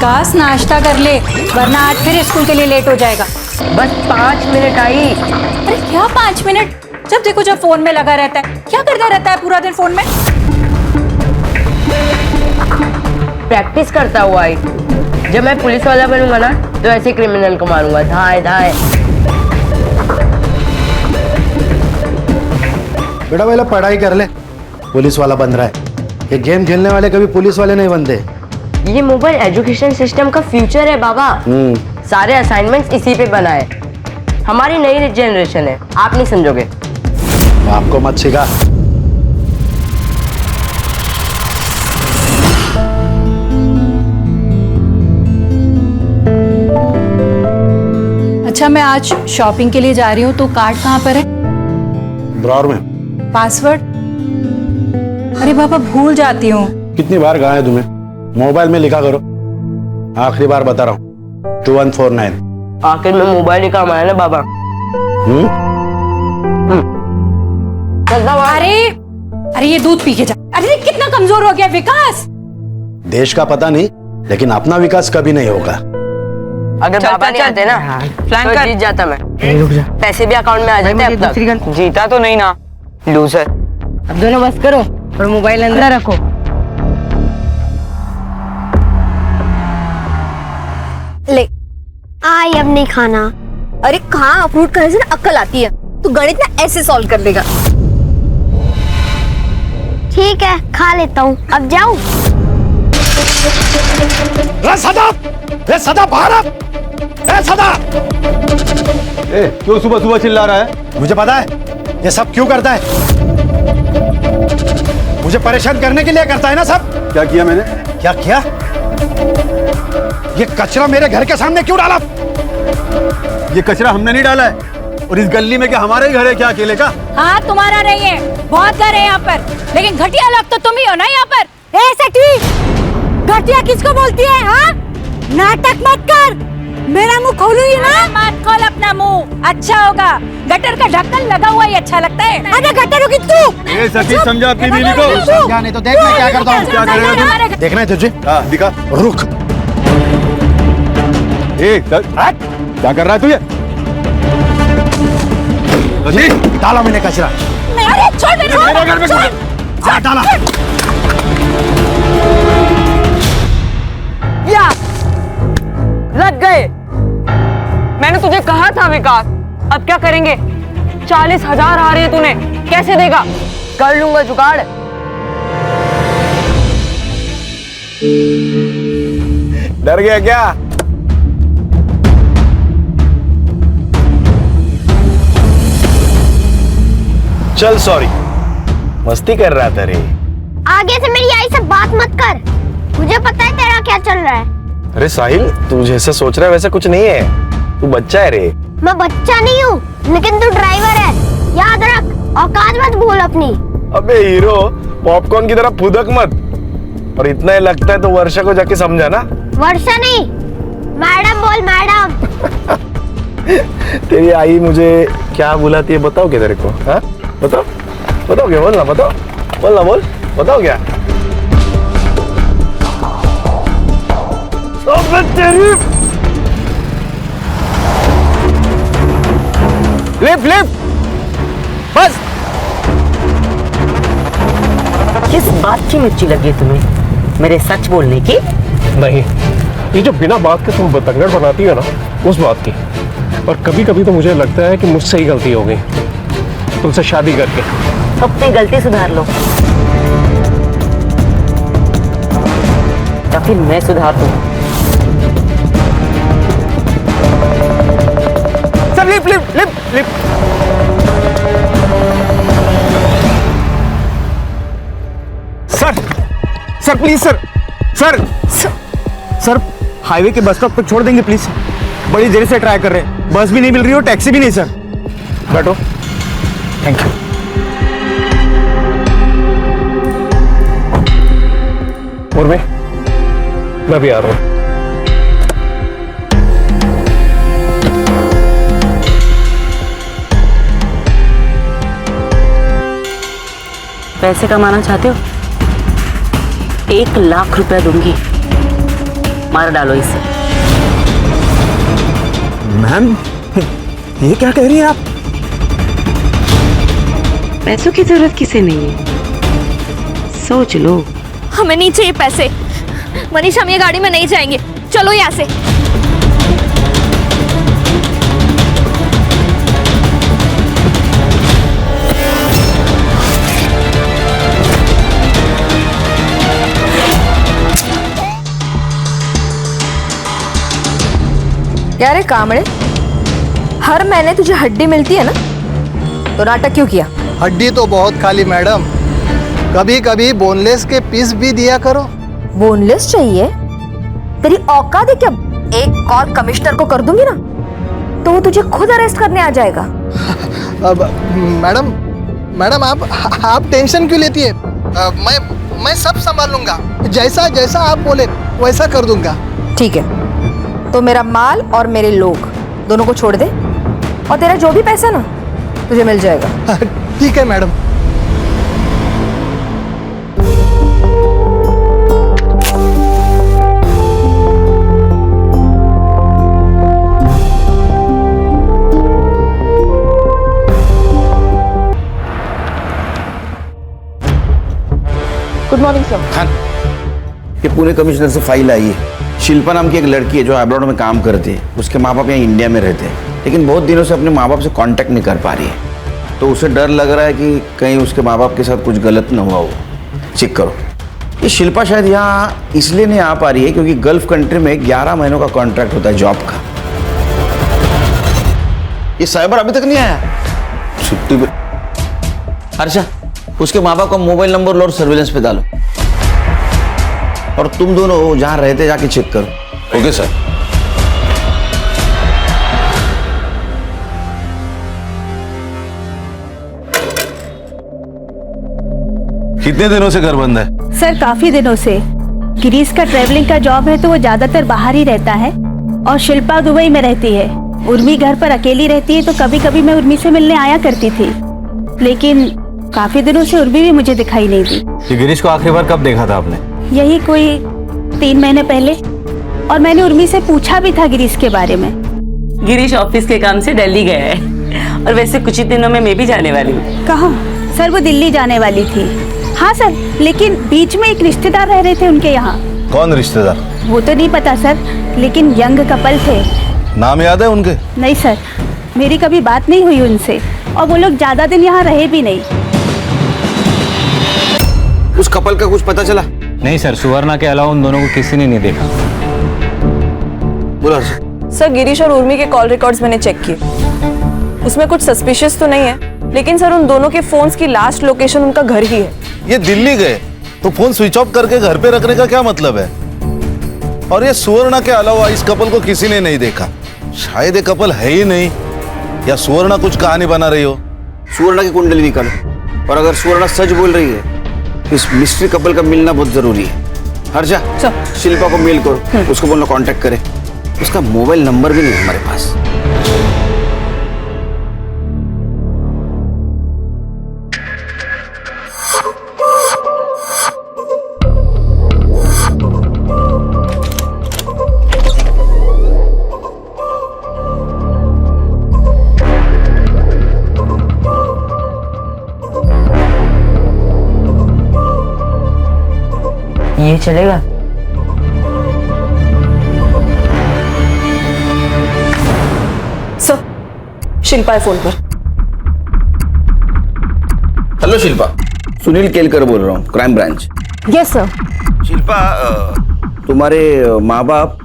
विकास नाश्ता कर ले, वरना आज फिर स्कूल के लिए लेट हो जाएगा। बस 5 मिनट आई। अरे क्या 5 मिनट? जब देखो जब फोन में लगा रहता है। क्या करता रहता है पूरा दिन फोन में? प्रैक्टिस करता हुआ आई। जब मैं पुलिस वाला बनूंगा ना तो ऐसे क्रिमिनल को मारूंगा, धाए धाए। बेटा पहले पढ़ाई कर ले, पुलिस वाला बन रहा है। ये गेम खेलने वाले कभी पुलिस वाले नहीं बनते। ये मोबाइल एजुकेशन सिस्टम का फ्यूचर है बाबा। सारे असाइनमेंट्स इसी पे बनाए। हमारी नई जनरेशन है, आप नहीं समझोगे। आपको मत सिखा। अच्छा, मैं आज शॉपिंग के लिए जा रही हूँ, तो कार्ड कहाँ पर है? ड्रॉर में। पासवर्ड? अरे बाबा भूल जाती हूँ। कितनी बार कहा है तुम्हें, मोबाइल में लिखा करो। आखिरी बार बता रहा हूँ, 2149। आखिर में मोबाइल ही काम आया ना बाबा। अरे ये दूध पी के जा। अरे कितना कमजोर हो गया विकास। देश का पता नहीं, लेकिन अपना विकास कभी नहीं होगा। अगर बाबा नहीं आते ना तो जीत जाता मैं। रुक जा। पैसे भी अकाउंट में आ जाते अब तक। जीता तो नहीं ना, लूजर। अब दोनों बस करो और मोबाइल अंदर रखो। ले आई, अब नहीं खाना। अरे कहाँ फ्रूट खाने से ना अक्ल आती है। तू गणित ना ऐसे सॉल्व कर देगा। ठीक है खा लेता हूँ, अब जाऊँ? सदा भारत, सदा। क्यों सुबह सुबह चिल्ला रहा है? मुझे पता है ये सब क्यों करता है। मुझे परेशान करने के लिए करता है ना सब। क्या किया मैंने? क्या किया? ये कचरा मेरे घर के सामने क्यों डाला? ये कचरा हमने नहीं डाला है। और इस गली में क्या हमारा ही घर है क्या अकेले का? हाँ तुम्हारा नहीं है, बहुत घर है यहाँ पर, लेकिन घटिया लोग तो तुम ही हो ना यहाँ पर। घटिया किसको बोलती है? हाँ नाटक मत कर, मेरा मुंह खोलूंगी ना। मत खोल अपना मुंह, अच्छा होगा। गटर का ढक्कन लगा हुआ ही अच्छा लगता है। अरे गटर रुकी तू। ये सच्ची समझा अपनी बीवी को? समझा नहीं तो देख मैं क्या करता हूँ। क्या करेगा तू? देखना है तुझे? हाँ दिखा। रुक। क्या कर रहा है तू ये? डाला मैंने कचरा। अरे छोड़ मेरे घर में क्या डाला? या लग गए। मैंने तुझे कहा था विकास। अब क्या करेंगे? 40,000 आ रहे हैं, तूने कैसे देगा? कर लूंगा जुगाड़। डर गया क्या? चल सॉरी, मस्ती कर रहा था रे। आगे से मेरी आई से बात मत कर, मुझे पता है तेरा क्या चल रहा है। अरे साहिल, तू जैसा सोच रहा है वैसा कुछ नहीं है। तू बच्चा है रे। मैं बच्चा नहीं हूँ, लेकिन तू ड्राइवर है, याद रख। औकात मत भूल अपनी। अबे हीरो, पॉपकॉर्न की तरह फुदक मत। और इतना ही लगता है तो वर्षा को जाके समझा ना। वर्षा नहीं, मैडम बोल मैडम। तेरी आई मुझे क्या बुलाती है बताओ क्या तेरे को? हाँ बताओ, बताओ क्या? बोल ना, बताओ, बोल ना, बोल, बताओ क्या? तेरी लिप बस। किस बात की मिर्ची लगी है तुम्हें? मेरे सच बोलने की? नहीं, ये जो बिना बात के तुम बतंगड़ बनाती हो ना, उस बात की। और कभी कभी तो मुझे लगता है कि मुझसे ही गलती हो गई तुमसे शादी करके। अपनी गलती सुधार लो या फिर मैं सुधार दूं। Sir lip. Sir please sir highway के बस स्टॉप पर छोड़ देंगे प्लीज। बड़ी देर से ट्राई कर रहे हैं, बस भी नहीं मिल रही हो, टैक्सी भी नहीं सर। बैठो। Thank you. और मैं भी आ रहा हूँ। पैसे कमाना चाहते हो? 1 लाख रुपया दूंगी मार डालो इसे। मैम, ये क्या कह रही हैं आप? पैसों की जरूरत किसे नहीं है, सोच लो। हमें नहीं चाहिए पैसे। मनीष, हम ये गाड़ी में नहीं जाएंगे, चलो यहाँ से। क्या रे कामड़े, हर महीने तुझे हड्डी मिलती है ना, तो नाटक क्यों किया? हड्डी तो बहुत खाली मैडम, कभी कभी बोनलेस के पीस भी दिया करो। बोनलेस चाहिए? तेरी औकात है क्या? एक कॉल कमिश्नर को कर दूंगी ना तो वो तुझे खुद अरेस्ट करने आ जाएगा। अब मैडम मैडम आप टेंशन क्यों लेती है? मैं सब संभाल लूंगा, जैसा जैसा आप बोले वैसा कर दूंगा। ठीक है, तो मेरा माल और मेरे लोग दोनों को छोड़ दे, और तेरा जो भी पैसा ना तुझे मिल जाएगा। ठीक है madam. Good morning sir. Khan, ये पुणे कमिश्नर से फाइल आई है। शिल्पा नाम की एक लड़की है जो अब्रॉड में काम करती है। उसके माँ बाप यहाँ इंडिया में रहते हैं, लेकिन बहुत दिनों से अपने माँ बाप से कांटेक्ट नहीं कर पा रही है। तो उसे डर लग रहा है कि कहीं उसके माँ बाप के साथ कुछ गलत न हुआ हो। चेक करो। ये शिल्पा शायद यहाँ इसलिए नहीं आ पा रही है क्योंकि गल्फ कंट्री में 11 महीनों का कॉन्ट्रैक्ट होता है जॉब का। ये साइबर अभी तक नहीं आया छुट्टी पे। हर्षा, उसके माँ बाप का मोबाइल नंबर लो और सर्विलेंस पे डालो, और तुम दोनों जहां रहते जाके चेक करो। Okay sir. कितने दिनों से घर बंद है? सर काफी दिनों से। गिरीश का ट्रैवलिंग का जॉब है तो वो ज्यादातर बाहर ही रहता है, और शिल्पा दुबई में रहती है। उर्मी घर पर अकेली रहती है, तो कभी कभी मैं उर्मी से मिलने आया करती थी, लेकिन काफी दिनों से उर्मी भी मुझे दिखाई नहीं दी। ये गिरीश को आखिरी बार कब देखा था आपने? यही कोई 3 महीने पहले, और मैंने उर्मी से पूछा भी था गिरीश के बारे में। गिरीश ऑफिस के काम से दिल्ली गया है, और वैसे कुछ ही दिनों में मैं भी जाने वाली हूँ। कहाँ? सर वो दिल्ली जाने वाली थी। हाँ सर, लेकिन बीच में एक रिश्तेदार रह रहे थे उनके यहाँ। कौन रिश्तेदार? वो तो नहीं पता सर, लेकिन यंग कपल थे। नाम याद है उनके? नहीं सर, मेरी कभी बात नहीं हुई उनसे, और वो लोग ज्यादा दिन यहाँ रहे भी नहीं। उस कपल का कुछ पता चला? नहीं सर, सुवर्णा के अलावा उन दोनों को किसी ने नहीं देखा। बोला सर, गिरीश और उर्मी के कॉल रिकॉर्ड्स मैंने चेक किए, उसमें कुछ सस्पिशियस तो नहीं है, लेकिन सर उन दोनों के फोन्स की लास्ट लोकेशन उनका घर ही है। ये दिल्ली गए तो फोन स्विच ऑफ करके घर पे रखने का क्या मतलब है? और ये सुवर्णा के अलावा इस कपल को किसी ने नहीं देखा। शायद ये कपल है ही नहीं, या सुवर्णा कुछ कहानी बना रही हो। सुवर्णा की कुंडली निकालो, और अगर सुवर्णा सच बोल रही है तो इस मिस्ट्री कपल का मिलना बहुत जरूरी है। हर्षा, शिल्पा को मेल करो, उसको बोलना कांटेक्ट करे। उसका मोबाइल नंबर भी नहीं है हमारे पास। ये चलेगा? सर, शिल्पा है फोन पर। हेलो शिल्पा, सुनील केलकर बोल रहा हूँ, crime branch. Yes sir. Shilpa, तुम्हारे माँ बाप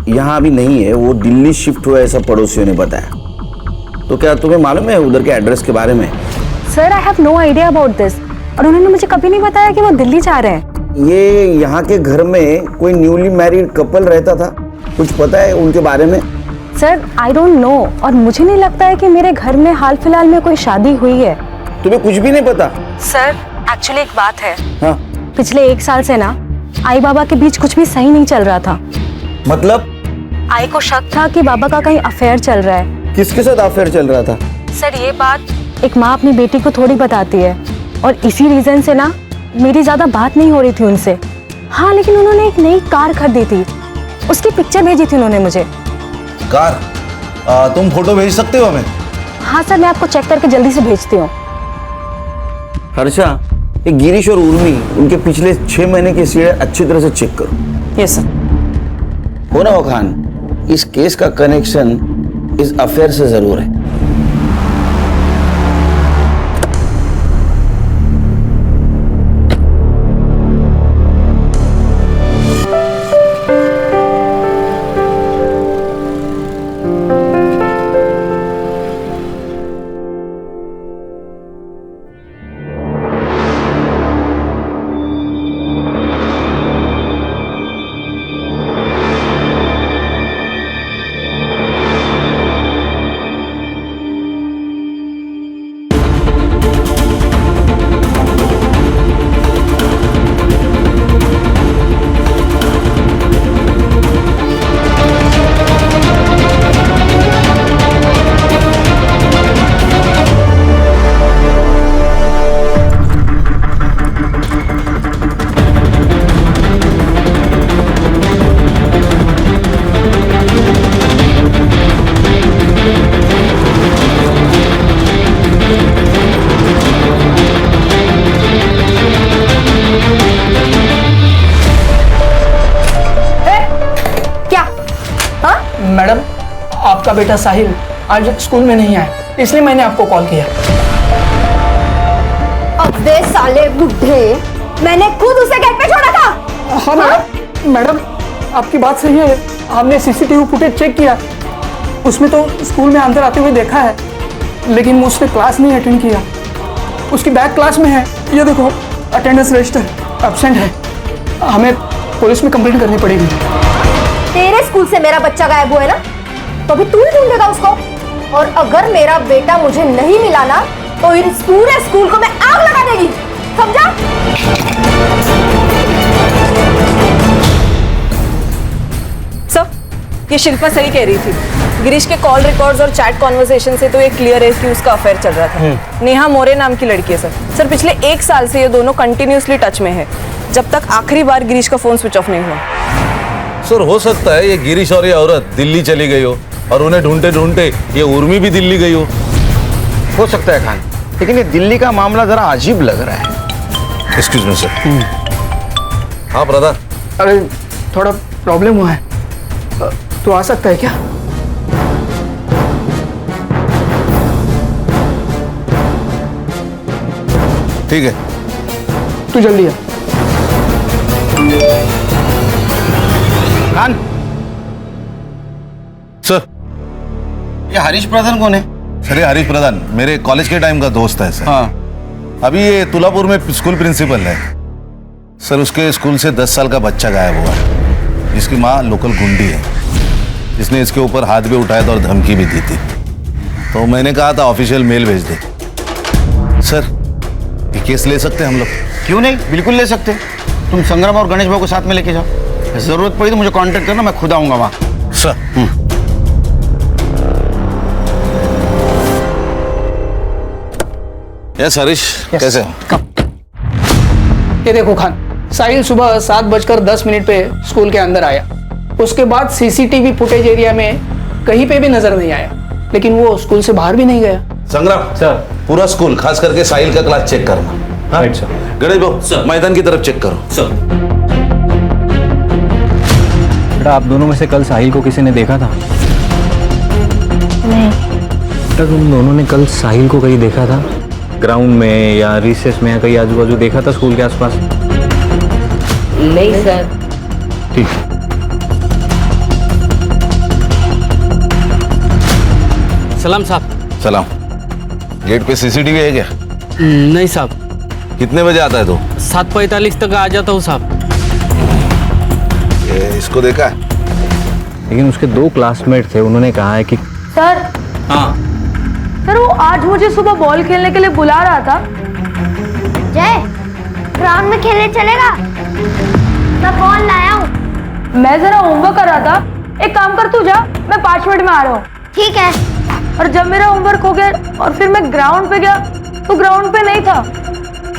यहाँ अभी नहीं है, वो दिल्ली शिफ्ट हुआ ऐसा पड़ोसियों ने बताया। तो क्या तुम्हें मालूम है उधर के एड्रेस के बारे में? Sir I have no idea about this, और उन्होंने मुझे कभी नहीं बताया कि वो दिल्ली जा रहे हैं। ये यहाँ के घर में कोई न्यूली मैरिड कपल रहता था, कुछ पता है उनके बारे में? सर आई डोंट नो, और मुझे नहीं लगता है कि मेरे घर में हाल फिलहाल में कोई शादी हुई है। तुम्हें कुछ भी नहीं पता? सर एक्चुअली एक बात है। हाँ? पिछले 1 साल से ना आई बाबा के बीच कुछ भी सही नहीं चल रहा था। मतलब? आई को शक था कि बाबा का कहीं अफेयर चल रहा है। किसके साथ अफेयर चल रहा था? सर ये बात एक माँ अपनी बेटी को थोड़ी बताती है, और इसी रीजन से ना मेरी ज्यादा बात नहीं हो रही थी उनसे। हाँ, लेकिन उन्होंने एक नई कार खरीदी थी, उसकी पिक्चर भेजी थी उन्होंने मुझे। कार तुम फोटो भेज सकते हो हमें? हाँ सर, मैं आपको चेक करके जल्दी से भेजती हूँ। हर्षा, ये गिरीश और उर्मी, उनके पिछले 6 महीने की सीढ़ी अच्छी तरह से चेक करो। Yes sir. हो ना वो खान, इस केस का कनेक्शन इस अफेयर से जरूर है। मैडम, आपका बेटा साहिल आज स्कूल में नहीं आया, इसलिए मैंने आपको कॉल किया। अबे साले बुढ़े, मैंने खुद उसे गेट पे छोड़ा था। हाँ मैडम, मैडम आपकी बात सही है, हमने सीसीटीवी फुटेज चेक किया, उसमें तो स्कूल में अंदर आते हुए देखा है, लेकिन उसने क्लास नहीं अटेंड किया। उसकी बैक क्लास में है, ये देखो अटेंडेंस रजिस्टर एब्सेंट है। हमें पुलिस में कंप्लेंट करनी पड़ेगी। तेरे स्कूल से मेरा बच्चा गायब हुआ है ना, तो अभी तू ही ढूंढेगा उसको। और अगर मेरा बेटा मुझे नहीं मिला ना, तो इस पूरे स्कूल को मैं आग लगा देगी, समझा? सर, ये शिल्पा सही कह रही थी। गिरीश के कॉल रिकॉर्ड्स और चैट कॉन्वर्सेशन से तो ये क्लियर है कि उसका अफेयर चल रहा था। नेहा मोरे नाम की लड़की है सर। पिछले 1 साल से ये दोनों कंटिन्यूअसली टच में है, जब तक आखिरी बार गिरीश का फोन स्विच ऑफ नहीं हुआ। सर हो सकता है ये गिरीश और ये औरत दिल्ली चली गई हो और उन्हें ढूंढते ढूंढते ये उर्मी भी दिल्ली गई हो सकता है खान, लेकिन ये दिल्ली का मामला जरा अजीब लग रहा है। Excuse me sir. हाँ ब्रदर। अरे थोड़ा प्रॉब्लम हुआ है, तो आ सकता है क्या? ठीक है, तू जल्दी आ। खान सर, ये हरीश प्रधान कौन है? सर ये हरीश प्रधान मेरे कॉलेज के टाइम का दोस्त है सर। हाँ। अभी ये तुलापुर में स्कूल प्रिंसिपल है सर। उसके स्कूल से 10 साल का बच्चा गायब हुआ है, जिसकी माँ लोकल गुंडी है, जिसने इसके ऊपर हाथ भी उठाया था और धमकी भी दी थी। तो मैंने कहा था ऑफिशियल मेल भेज दे। सर ये केस ले सकते हैं हम लोग? क्यों नहीं, बिल्कुल ले सकते। तुम संग्राम और गणेश भाई को साथ में लेके जाओ, जरूरत पड़ी तो मुझे कांटेक्ट करना, मैं खुद आऊंगा वहां। सर यस हरीश, कैसे हो? ये देखो खान, साहिल सुबह 7:10 पे स्कूल के अंदर आया। उसके बाद सीसीटीवी फुटेज एरिया में कहीं पे भी नजर नहीं आया, लेकिन वो स्कूल से बाहर भी नहीं गया। संग्राम सर, पूरा स्कूल खास करके साहिल का क्लास चेक करना। Right sir. गणेश भाऊ मैदान की तरफ चेक करो। सर बेटा, आप दोनों में से कल साहिल को किसी ने देखा था? नहीं। बेटा, तुम दोनों ने कल साहिल को कहीं देखा था? ग्राउंड में या रिसेस में या कहीं आजू बाजू देखा था स्कूल के आसपास? नहीं सर। ठीक। सलाम साहब। सलाम। गेट पे सीसीटीवी है क्या? नहीं साहब। कितने बजे आता है तू? 7:45 तक आ जाता हूँ साहब। इसको देखा है? लेकिन उसके 2 क्लासमेट थे, उन्होंने कहा है कि सर। हाँ सर, वो आज मुझे सुबह बॉल खेलने के लिए बुला रहा था। जय, ग्राउंड में खेलने चलेगा? मैं बॉल लाया हूँ। मैं जरा होमवर्क कर रहा था। एक काम कर, तू जा, मैं 5 मिनट में आ रहा हूँ। ठीक है। और जब मेरा होमवर्क हो गया और फिर मैं ग्राउंड पे गया तो ग्राउंड पे नहीं था।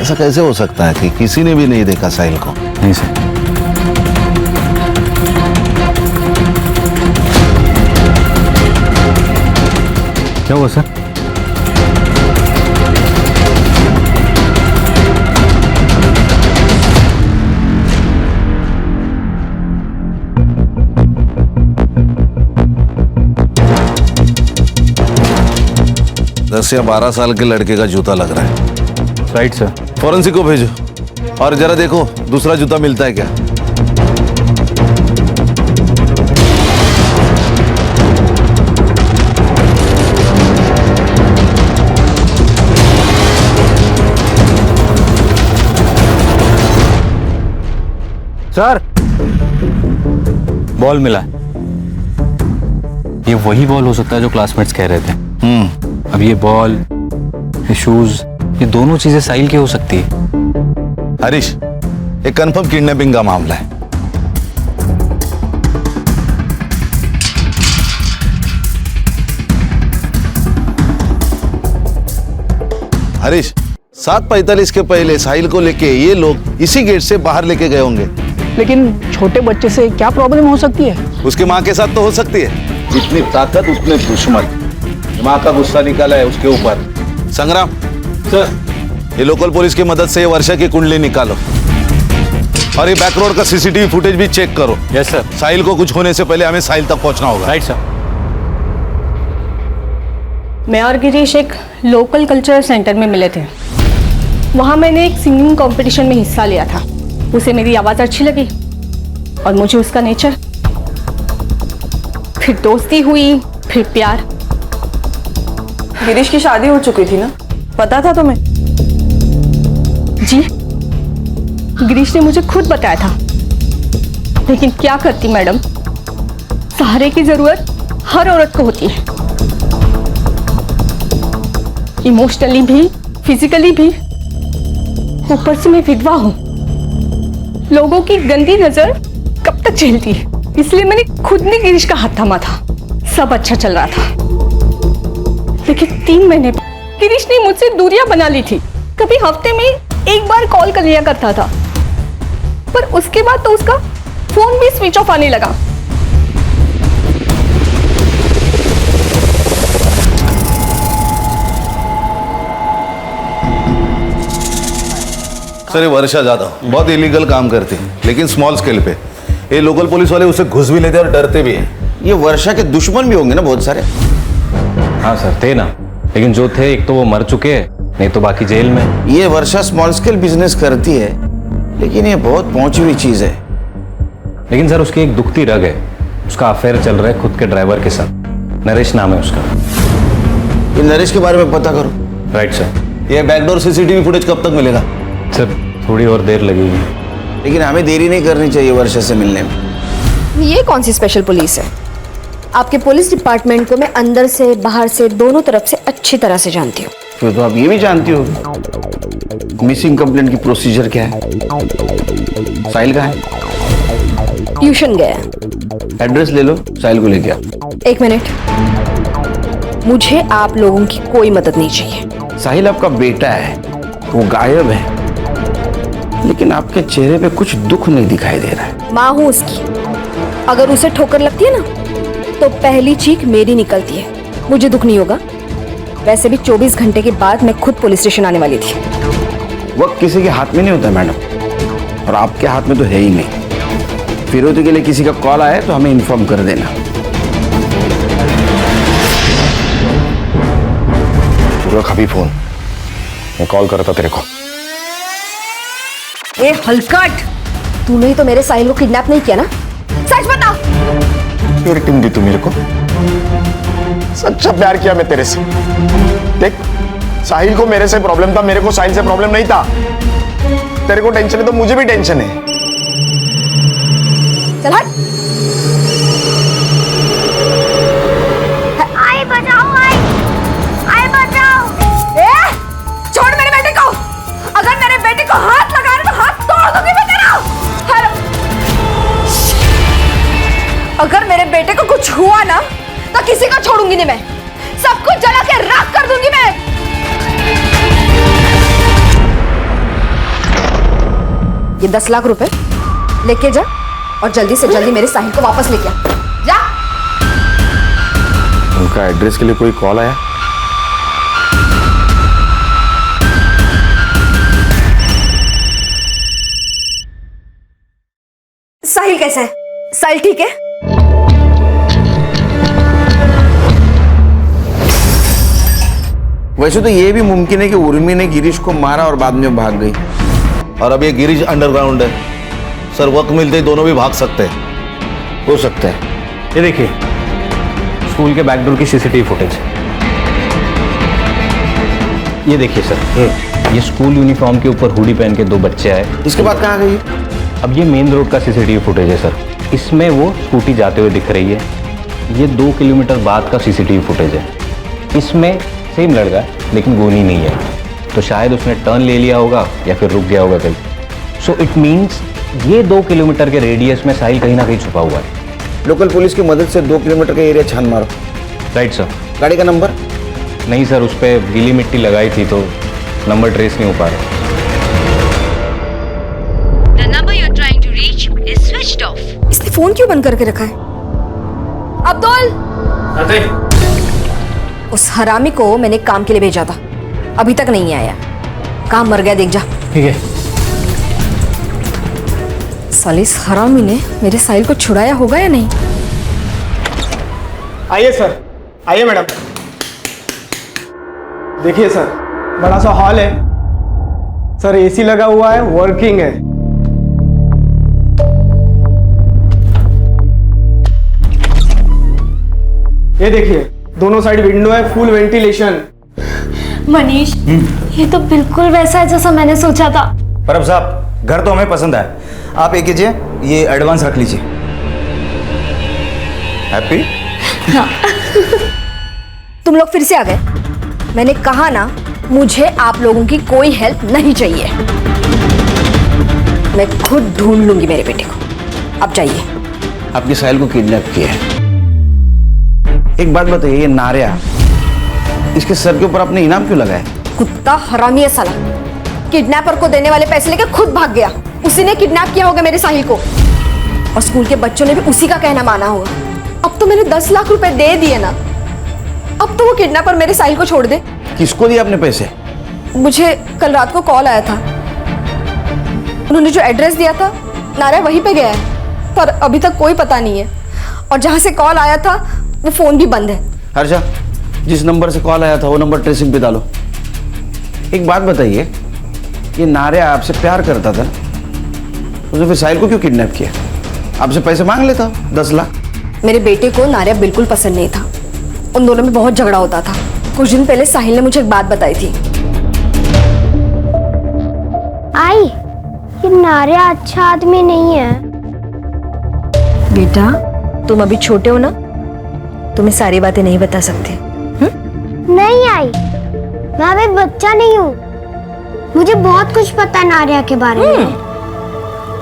ऐसा कैसे हो सकता है कि किसी ने भी नहीं देखा साहिल को? नहीं सर। क्या हुआ सर? दस या 12 साल के लड़के का जूता लग रहा है। Right sir. फॉरेंसिक को भेजो और जरा देखो दूसरा जूता मिलता है क्या। सर, बॉल मिला। ये वही बॉल हो सकता है जो क्लासमेट्स कह रहे थे। अब ये बॉल, ये शूज, ये दोनों चीजें साहिल की हो सकती है। हरीश, एक कंफर्म किडनैपिंग का मामला है। हरीश, 7:45 के पहले साहिल को लेके ये लोग इसी गेट से बाहर लेके गए होंगे। लेकिन छोटे बच्चे से क्या प्रॉब्लम हो सकती है? उसकी माँ के साथ तो हो सकती है। जितनी ताकत उतने दुश्मन। माँ का गुस्सा निकाला है उसके ऊपर। संग्राम सर, ये लोकल पुलिस की मदद से ये वर्षा की कुंडली निकालो और ये बैक रोड का सीसीटीवी फुटेज भी चेक करो। Yes sir. साहिल को कुछ होने से पहले हमें साहिल तक पहुंचना होगा। Right sir. मैं और गिरीश एक लोकल कल्चरल सेंटर में मिले थे। वहाँ मैंने एक सिंगिंग कंपटीशन में हिस्सा लिया था। उसे मेरी आवाज़ अच्छी लगी और मुझे उसका नेचर। फिर दोस्ती हुई, फिर प्यार। गिरीश की शादी हो चुकी थी ना, पता था तुम्हें? जी, गिरीश ने मुझे खुद बताया था। लेकिन क्या करती मैडम, सहारे की जरूरत हर औरत को होती है। इमोशनली भी, फिजिकली भी। ऊपर से मैं विधवा हूं। लोगों की गंदी नजर कब तक झेलती है, इसलिए मैंने खुद ने गिरीश का हाथ थामा था। सब अच्छा चल रहा था, लेकिन 3 महीने गिरीश ने मुझसे दूरियां बना ली थी। कभी हफ्ते में एक बार कॉल कर लिया करता था, पर उसके बाद तो उसका फोन भी स्विच ऑफ आने लगा। सर, ये वर्षा ज्यादा बहुत इलीगल काम करती है, लेकिन स्मॉल स्केल पे। ये लोकल पुलिस वाले उसे घुस भी लेते और डरते भी हैं। ये वर्षा के दुश्मन भी होंगे ना बहुत सारे। हाँ सर, थे ना, लेकिन जो थे एक तो वो मर चुके हैं, नहीं तो बाकी जेल में। ये वर्षा स्मॉल स्केल बिजनेस करती है, लेकिन ये बहुत पहुंची हुई चीज है। लेकिन सर, उसकी एक दुखती रग है। उसका अफेयर चल रहा है खुद के ड्राइवर के साथ। नरेश नाम है उसका। ये नरेश के बारे में पता करो। Right sir. ये बैकडोर सीसीटीवी फुटेज कब तक मिलेगा? सर, थोड़ी और देर लगेगी। लेकिन हमें देरी नहीं करनी चाहिए वर्षा से मिलने में। ये कौन सी स्पेशल पुलिस है? आपके पुलिस डिपार्टमेंट को मैं अंदर से बाहर से दोनों तरफ से अच्छी तरह से जानती हूँ। फिर तो आप ये भी जानती हो मिसिंग कंप्लेंट की प्रोसीजर क्या है। साहिल कहाँ है? ट्यूशन गया है। एड्रेस ले लो, साहिल को लेके आओ। 1 मिनट, मुझे आप लोगों की कोई मदद नहीं चाहिए। साहिल आपका बेटा है, वो गायब है, लेकिन आपके चेहरे पे कुछ दुख नहीं दिखाई दे रहा है। माँ हूँ उसकी। अगर उसे ठोकर लगती है ना, तो पहली चीख मेरी निकलती है। मुझे दुख नहीं होगा। वैसे भी 24 घंटे के बाद मैं खुद पुलिस स्टेशन आने वाली थी। वक्त किसी के हाथ में नहीं होता मैडम, और आपके हाथ में तो है ही नहीं। फिरौती के लिए किसी का कॉल आया तो हमें इन्फॉर्म कर देना। रख अभी फोन, मैं कॉल करता तेरे को। ए हलकट, तूने ही तो मेरे साहिल को किडनैप नहीं किया ना? सच बता। क्यों टिम दी तू मेरे को? सच्चा प्यार किया मैं तेरे से। देख, साहिल को मेरे से प्रॉब्लम था, मेरे को साहिल से प्रॉब्लम नहीं था। तेरे को टेंशन है तो मुझे भी टेंशन है। चल हट। आई बचाओ, आई बचाओ। ए, छोड़ मेरे बेटे को। अगर मेरे बेटे को हाथ लगा रहे तो हाथ तोड़ दूंगी मैं तेरा। हेलो, अगर मेरे बेटे को कुछ हुआ ना, तो किसी को छोड़ूंगी नहीं मैं। सब कुछ जला के राख कर दूंगी मैं। ये 10 लाख रुपए लेके जा और जल्दी से जल्दी मेरे साहिल को वापस लेके आ। जा। उनका एड्रेस के लिए कोई कॉल आया? कैसा है? साहिल ठीक है? वैसे तो ये भी मुमकिन है कि उर्मी ने गिरीश को मारा और बाद में भाग गई। और अब ये गिरीश अंडरग्राउंड है सर, वक्त मिलते ही दोनों भी भाग सकते हैं। हो सकता है। ये देखिए स्कूल के बैकडोर की सीसीटीवी फुटेज। ये देखिए सर, ये स्कूल यूनिफॉर्म के ऊपर हुडी पहन के दो बच्चे आए। इसके बाद कहाँ गई? अब ये मेन रोड का सीसीटीवी फुटेज है सर, इसमें वो स्कूटी जाते हुए दिख रही है। ये 2 किलोमीटर बाद का सीसीटीवी फुटेज है, इसमें सेम लड़का है लेकिन गोनी नहीं है, तो शायद उसने टर्न ले लिया होगा या फिर रुक गया होगा कहीं। सो इट मीन्स ये 2 किलोमीटर के रेडियस में साहिल कहीं ना कहीं छुपा हुआ है। लोकल पुलिस की मदद से 2 किलोमीटर का एरिया छान मारो। Right sir. गाड़ी का नंबर? नहीं सर, उस पर गीली मिट्टी लगाई थी तो नंबर ट्रेस नहीं हो पा रहा। The number you're trying to reach is switched off. इसने फोन क्यों बंद करके रखा है? अब्दुल, उस हरामी को मैंने काम के लिए भेजा था, अभी तक नहीं आया। काम मर गया, देख जा। ठीक है। साले इस हरामी ने मेरे साहिल को छुड़ाया होगा या नहीं? आइए सर, आइए मैडम। देखिए सर, बड़ा सा हॉल है सर, एसी लगा हुआ है, वर्किंग है। ये देखिए दोनों साइड विंडो है, फुल वेंटिलेशन। मनीष, ये तो बिल्कुल वैसा है जैसा मैंने सोचा था। परब साहब, घर तो हमें पसंद है, आप एक कीजिए, ये एडवांस रख लीजिए। हैप्पी? हाँ। तुम लोग फिर से आ गए। मैंने कहा ना, मुझे आप लोगों की कोई हेल्प नहीं चाहिए। मैं खुद ढूंढ लूंगी मेरे बेटे को। अब जाइए। आपके साहिल को किडनैप किया है। एक बात बताइए, ये नारिया, इसके सर के ऊपर आपने इनाम क्यों लगाया? कुत्ता हरामी है साला। किडनैपर को देने वाले पैसे लेके खुद भाग गया। उसी ने किडनैप किया होगा मेरे साहिल को, और स्कूल के बच्चों ने भी उसी का कहना माना होगा। अब तो मैंने 10 लाख रुपए दे दिए ना, अब तो वो किडनैपर मेरे साहिल को छोड़ दे। किसको दिए आपने पैसे? मुझे कल रात को कॉल आया था, उन्होंने जो एड्रेस दिया था नारिया वहीं पे गया है, पर अभी तक कोई पता नहीं है। और जहां से कॉल आया था वो फोन भी बंद है। हर्षा, जिस नंबर से कॉल आया था वो नंबर ट्रेसिंग पे डालो। एक बात बताइए, ये नारिया आपसे प्यार करता था, उसने फिर साहिल को क्यों किडनैप किया? आपसे पैसे मांग लेता 10 लाख। मेरे बेटे को नारिया बिल्कुल पसंद नहीं था, उन दोनों में बहुत झगड़ा होता था। कुछ दिन पहले साहिल ने मुझे एक बात बताई थी। आई, ये नारिया अच्छा आदमी नहीं है। बेटा, तुम अभी छोटे हो ना, तुम्हें सारी बातें नहीं बता सकते। नहीं आई, मैं अभी बच्चा नहीं हूँ, मुझे बहुत कुछ पता है नारिया के बारे में।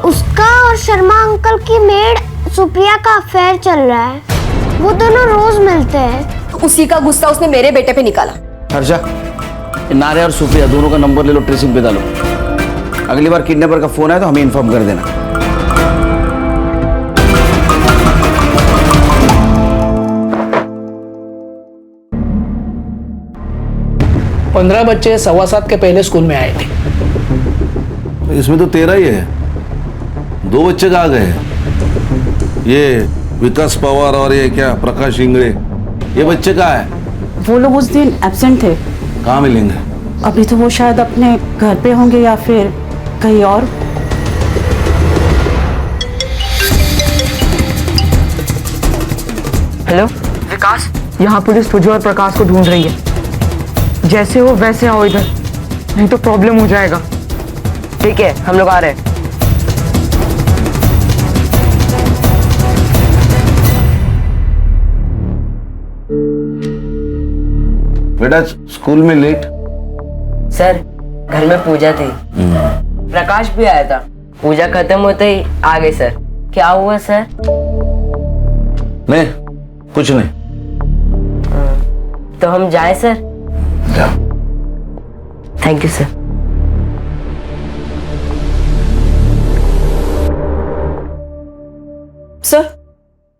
उसका और शर्मा अंकल की मेड सुप्रिया का अफेयर चल रहा है, वो दोनों रोज मिलते हैं। उसी का गुस्सा उसने मेरे बेटे पे निकाला। हर्षा, नारिया और सुप्रिया दोनों का नंबर ले लो, ट्रेसिंग पे डालो। अगली बार किडनैपर का फोन आए तो हमें इन्फॉर्म कर देना। 15 बच्चे 7:15 के पहले स्कूल में आए थे। इसमें तो 13 ही है, 2 बच्चे कहाँ गए? ये विकास पवार और ये क्या प्रकाश इंगड़े, ये बच्चे कहाँ है? वो लोग उस दिन एब्सेंट थे। कहाँ मिलेंगे? अभी तो वो शायद अपने घर पे होंगे या फिर कहीं और। हेलो विकास, यहाँ पुलिस तुझे और प्रकाश को ढूंढ रही है। जैसे हो वैसे आओ इधर, नहीं तो प्रॉब्लम हो जाएगा। ठीक है, हम लोग आ रहे हैं। बेटा स्कूल में लेट? सर, घर में पूजा थी, प्रकाश भी आया था, पूजा खत्म होते ही आ गए सर। क्या हुआ सर? नहीं, कुछ नहीं। तो हम जाए sir? Thank you sir. Sir,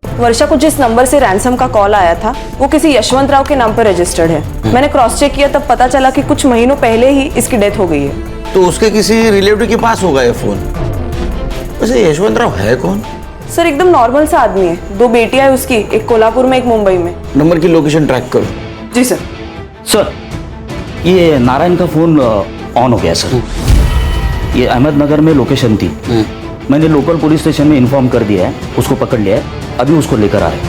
Varsha को जिस नंबर से रैंसम का कॉल आया था वो किसी यशवंत राव के नाम पर रजिस्टर्ड है। मैंने क्रॉस चेक किया, तब पता चला कि कुछ महीनों पहले ही इसकी डेथ हो गई है। तो उसके किसी रिलेटिव के पास होगा ये फोन। वैसे यशवंत राव है कौन? सर एकदम नॉर्मल सा आदमी है, 2 बेटियां है उसकी, एक कोल्हापुर में एक मुंबई में। नंबर की लोकेशन ट्रैक करो। जी सर। सर ये नारायण का फोन ऑन हो गया सर। ये अहमदनगर में लोकेशन थी, मैंने लोकल पुलिस स्टेशन में इन्फॉर्म कर दिया है, उसको पकड़ लिया है, अभी उसको लेकर आ रहे हैं।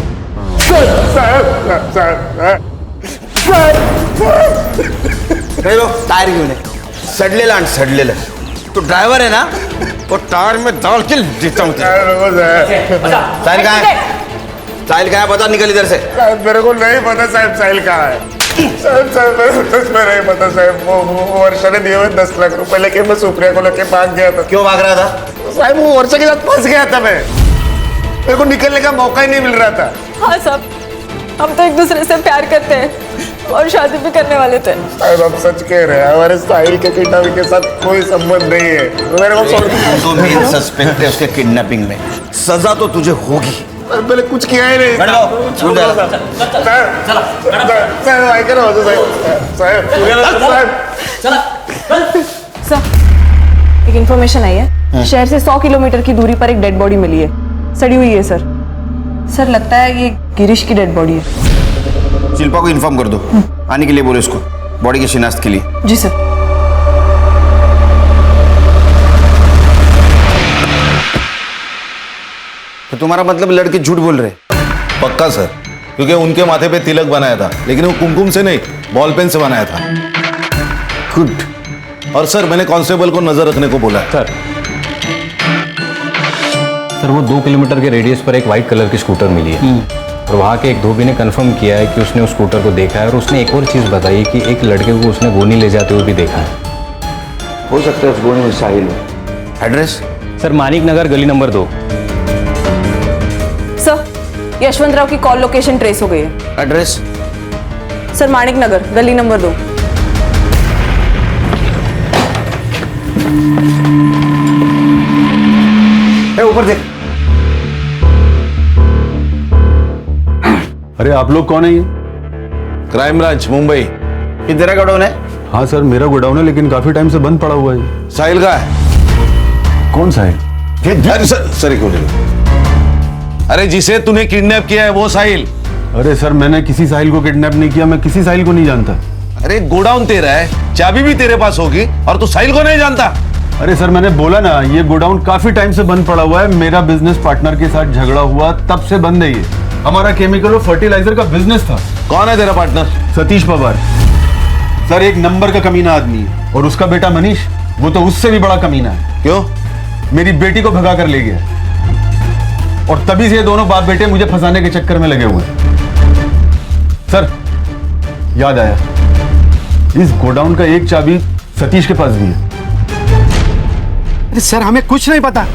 टायर घेऊन ये. सडलेला आणि सडलेलं. तो ड्रायव्हर आहे ना, तो टायर में डाल के देता हूँ. साहिल कहाँ है? साहिल कहाँ है? बता, निकल इधर से. मेरे को नहीं पता साहब साहिल कहाँ है. साहब मेरे को सच में नहीं पता साहब. वो वर्षा ने दिए हुए 10 लाख रुपए लेके मैं सुप्रिया को लेके भाग गया था. क्यों भाग रहा था? साहब वो वर्षा के साथ फंस गया था मैं. मेरे को निकलने का मौका ही नहीं मिल रहा था. हाँ साहब, हम तो एक दूसरे से प्यार करते हैं और शादी भी करने वाले थे। साहब आप सच कह रहे हैं, हमारे साहिल के किडनैपिंग के साथ कोई संबंध नहीं है. मेरे को तो मेन सस्पेक्ट है उसके किडनैपिंग में. सजा तो तुझे होगी. मैंने कुछ किया ही नहीं. सर एक इन्फॉर्मेशन आई है, शहर से 100 किलोमीटर की दूरी पर एक डेड बॉडी मिली है, सड़ी हुई है सर. सर लगता है ये गिरीश की डेड बॉडी है. शिल्पा को इन्फॉर्म कर दो, आने के लिए बोलो इसको, बॉडी की शिनाख्त के लिए. जी सर. तो तुम्हारा मतलब लड़के झूठ बोल रहे? पक्का सर, क्योंकि उनके माथे पे तिलक बनाया था, लेकिन वो कुमकुम से नहीं, बॉल पेन से बनाया था. गुड. और सर मैंने कांस्टेबल को नजर रखने को बोला है. सर वो 2 किलोमीटर के रेडियस पर एक वाइट कलर की स्कूटर मिली है और वहाँ के एक धोबी ने कंफर्म किया है कि उसने उस स्कूटर को देखा है और उसने एक और चीज़ बताई कि एक लड़के को उसने गोनी ले जाते हुए भी देखा है. हो सकता है उस गोनी में साहिल हो. एड्रेस? सर मानिक नगर गली नंबर 2. सर यशवंतराव की कॉल लोकेशन ट्रेस हो गई है. एड्रेस? सर मानिक नगर गली नंबर 2. ऊपर देख. अरे आप लोग कौन है ये? Crime branch Mumbai. ये तेरा गोडाउन है? हाँ सर मेरा गोडाउन है, लेकिन काफी टाइम से बंद पड़ा हुआ है. साहिल का है? कौन साहिल? अरे सर एक मिनट. अरे जिसे तूने किडनैप किया है वो साहिल. अरे सर मैंने किसी साहिल को किडनैप नहीं किया, मैं किसी साहिल को नहीं जानता. अरे गोडाउन तेरा है, चाबी भी तेरे पास होगी और तू साहिल को नहीं जानता? अरे सर मैंने बोला ना, ये गोडाउन काफी टाइम से बंद पड़ा हुआ है. मेरा बिजनेस पार्टनर के साथ झगड़ा हुआ, तब से बंद है ये. हमारा केमिकल और फर्टिलाइजर का बिजनेस था. कौन है तेरा पार्टनर? सतीश पवार. सर एक नंबर का कमीना आदमी है. और उसका बेटा मनीष, वो तो उससे भी बड़ा कमीना है. क्यों? मेरी बेटी को भगा कर ले गया और तभी से ये दोनों बाप बेटे मुझे फंसाने के चक्कर में लगे हुए हैं. सर याद आया, इस गोडाउन का एक चाबी सतीश के पास भी है. सर हमें कुछ नहीं पता.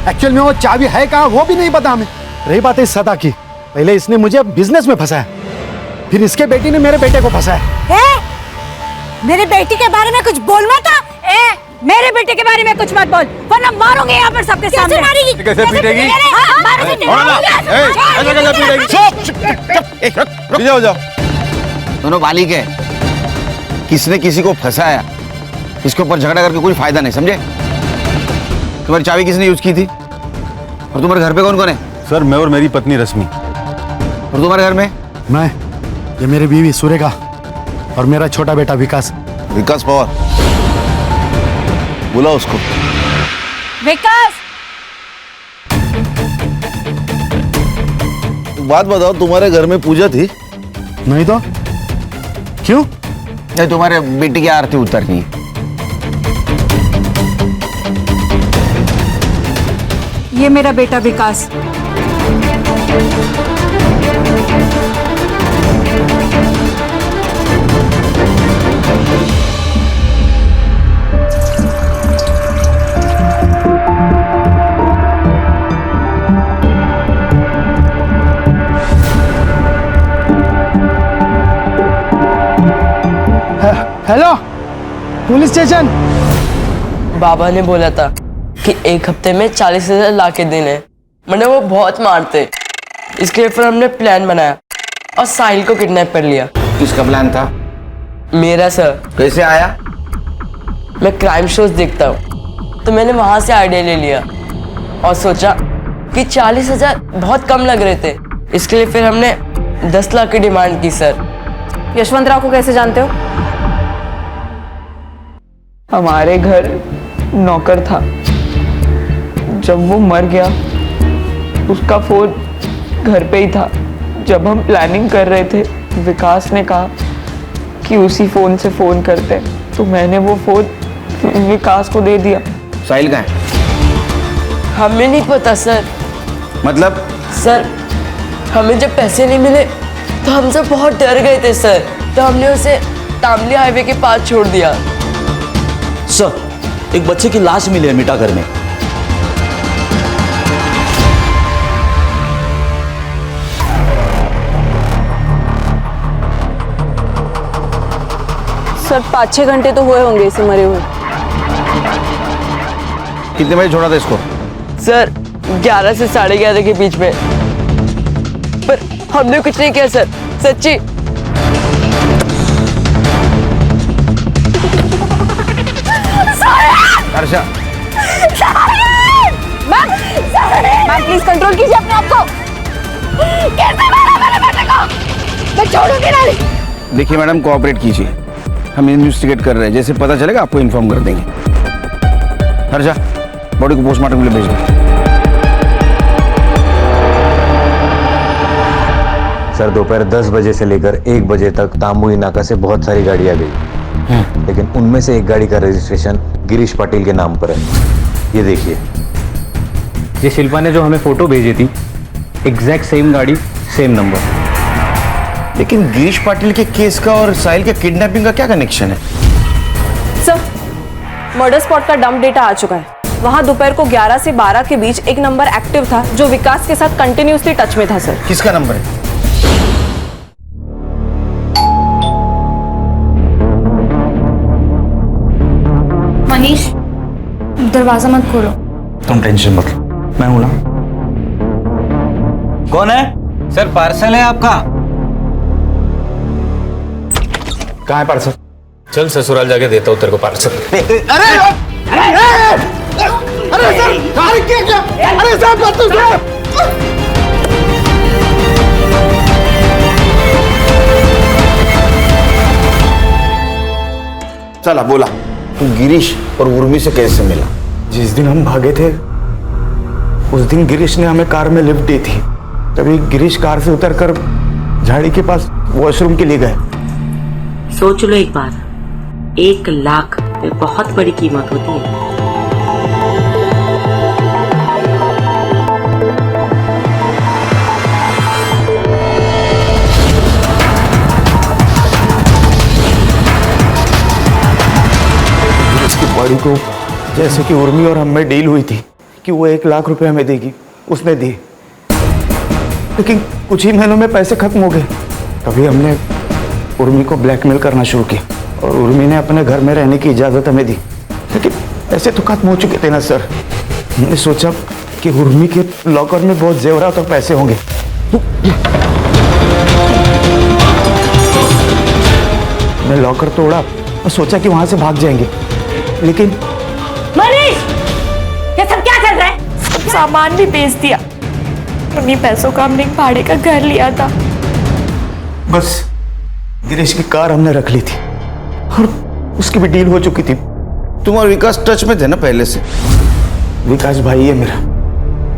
एक्चुअल में वो चाबी है कहाँ वो भी नहीं पता हमें. रही बात है सदा की, पहले इसने मुझे बिजनेस में फंसाया, फिर इसके बेटी ने मेरे बेटे को फंसाया. मेरे बेटी के बारे में कुछ बोल मत. मेरे बेटे के बारे में कुछ मत बोल, वरना मारूंगी यहाँ पर सबके सामने. मारेगी? कैसे पीटेगी? जाओ जाओ. दोनों बालिक है. किसने किसी को फंसाया, इसके ऊपर झगड़ा करके कोई फायदा नहीं, समझे? तुम्हारी चाबी किसने यूज की थी? और तुम्हारे घर पे कौन कौन है? सर मैं और मेरी पत्नी रश्मि. और तुम्हारे घर में? मैं, ये मेरी बीवी सुरेखा और मेरा छोटा बेटा विकास. विकास पवार. बुला उसको. विकास, बात बताओ, तुम्हारे घर में पूजा थी? नहीं तो क्यों? नहीं, तुम्हारे बेटी की आरती उतरनी है. ये मेरा बेटा विकास. Hello police station. बाबा ने बोला था कि 1 हफ्ते में 40,000 ला के देने. मैंने वो बहुत मारते, इसके लिए फिर हमने प्लान बनाया और साहिल को किडनैप कर लिया. किसका प्लान था? मेरा सर. कैसे आया? मैं क्राइम शोज देखता हूँ, तो मैंने वहां से आइडिया ले लिया और सोचा कि 40,000 बहुत कम लग रहे थे, इसके लिए फिर हमने 10 लाख की डिमांड की सर। यशवंतराव को कैसे जानते हो? हमारे घर नौकर था, जब वो मर गया उसका फोन घर पे ही था। जब हम प्लानिंग कर रहे थे विकास ने कहा कि उसी फोन से फोन करते हैं, तो मैंने वो फोन विकास को दे दिया। साहिल कहाँ है? हमें नहीं पता सर। मतलब? सर हमें जब पैसे नहीं मिले तो हम सब बहुत डर गए थे सर, तो हमने उसे तामली हाईवे के पास छोड़ दिया। सर, एक बच्चे की लाश मिली है मीठागर में। सर 5-6 घंटे तो हुए होंगे इसे मरे हुए। कितने बजे छोड़ा था इसको? सर 11 से 11:30 के बीच में, पर हमने कुछ नहीं किया सर, सच्ची। हर्षा, मैम प्लीज कंट्रोल कीजिए अपने आप को। कैसे मारा मेरे बेटे को? मैं छोड़ूंगी नहीं। देखिए मैडम, कोऑपरेट कीजिए, हम इन्वेस्टिगेट कर रहे हैं, जैसे पता चलेगा आपको इन्फॉर्म कर देंगे। हर्षा, बॉडी को पोस्टमार्टम के लिए भेज दो। सर दोपहर 10 बजे से लेकर 1 बजे तक तामुई नाका से बहुत सारी गाड़ियां गई, लेकिन उनमें से एक गाड़ी का रजिस्ट्रेशन गिरीश पाटिल के नाम पर है। ये देखिए, ये शिल्पा ने जो हमें फोटो भेजी थी, एग्जैक्ट सेम गाड़ी, सेम नंबर। लेकिन गिरीश पाटिल के केस का और साहिल के किडनैपिंग का क्या कनेक्शन है? सर मर्डर स्पॉट का डंप डेटा आ चुका है। वहां दोपहर को 11 से 12 के बीच एक नंबर एक्टिव था जो विकास के साथ कंटिन्यूसली टच में था। सर किसका नंबर है? मनीष, दरवाजा मत खोलो। तुम टेंशन मत लो, मैं हूं ना। कौन है? सर पार्सल है आपका। कहाँ है पार्सल? चल ससुराल जाके देता हूँ तेरे को पार्सल। अरे सर, अरे साहब बात तो सुनो। चला बोला, तू गिरीश और उर्मी से कैसे मिला? जिस दिन हम भागे थे उस दिन गिरीश ने हमें कार में लिफ्ट दी थी। तभी गिरीश कार से उतरकर झाड़ी के पास वॉशरूम के लिए गए। सोच लो एक बार, 1 लाख ये बहुत बड़ी कीमत होती है। इसकी बॉडी को जैसे कि उर्मी और हमें डील हुई थी कि वो 1 लाख रुपए हमें देगी, उसने दिए। लेकिन कुछ ही महीनों में पैसे खत्म हो गए। तभी हमने उर्मी को ब्लैकमेल करना शुरू किया और उर्मी ने अपने घर में रहने की इजाज़त हमें दी। लेकिन पैसे तो खत्म हो चुके थे ना सर। हमने सोचा कि उर्मी के लॉकर में बहुत जेवरात और पैसे होंगे। मैं लॉकर तोड़ा और सोचा कि वहां से भाग जाएंगे, लेकिन मनीष, ये सब क्या चल रहा है? सब सामान भी बेच दिया। उन्हीं पैसों का हमने एक भाड़े का घर लिया था। बस गिरीश की कार हमने रख ली थी और उसकी भी डील हो चुकी थी। तुम और विकास टच में थे ना पहले से? विकास भाई है मेरा।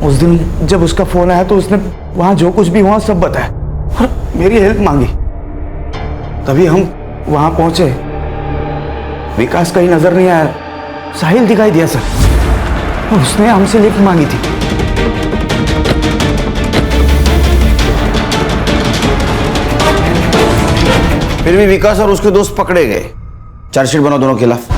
उस दिन जब उसका फोन आया तो उसने वहां जो कुछ भी हुआ सब बताया और मेरी हेल्प मांगी। तभी हम वहां पहुंचे। विकास कहीं नजर नहीं आया, साहिल दिखाई दिया सर और उसने हमसे लिफ्ट मांगी थी। फिर भी विकास और उसके दोस्त पकड़े गए। चार्जशीट बनाओ दोनों के खिलाफ।